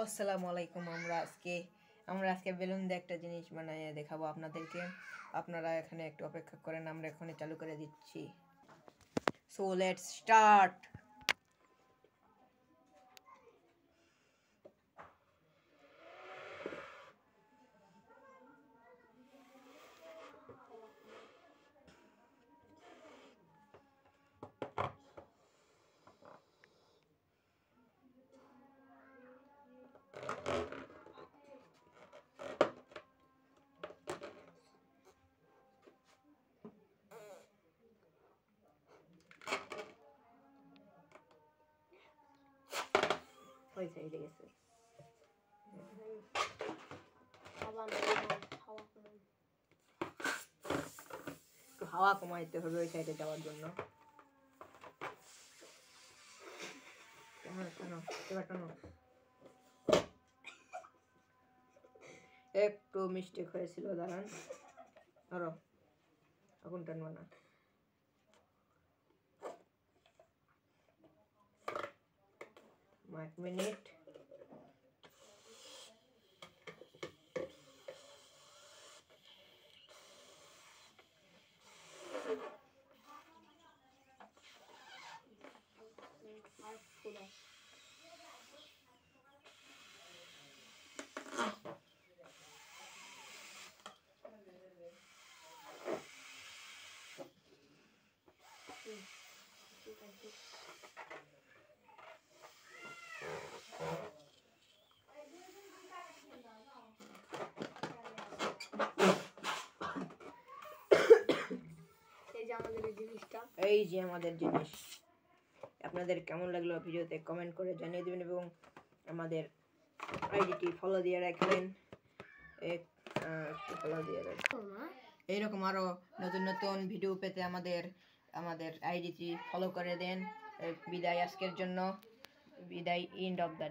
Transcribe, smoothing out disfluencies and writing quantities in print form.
আসসালামু আলাইকুম। আমরা আজকে বেলুন দিয়ে একটা জিনিস বানিয়ে দেখাবো আপনাদেরকে। আপনারা এখানে একটু অপেক্ষা করেন, আমরা এখানে চালু করে দিচ্ছি। So let's start. ওই সাইডে গেছে। একটু হাওয়া কমাইতে হবে ওই সাইডে যাওয়ার জন্য। একটু মিস্টেক হয়েছিল, দাঁড়ান। আরো আগুন টানবো না। এক মিনিট। এই যে আমাদের জিনিস। আপনাদের কেমন লাগলো ভিডিওতে কমেন্ট করে জানিয়ে দেবেন এবং আমাদের আইডিটি ফলো দিয়ে রাখবেন। এইরকম আরো নতুন নতুন ভিডিও পেতে আমাদের আইডিটি ফলো করে দেন। বিদায়, আজকের জন্য বিদায়। End of the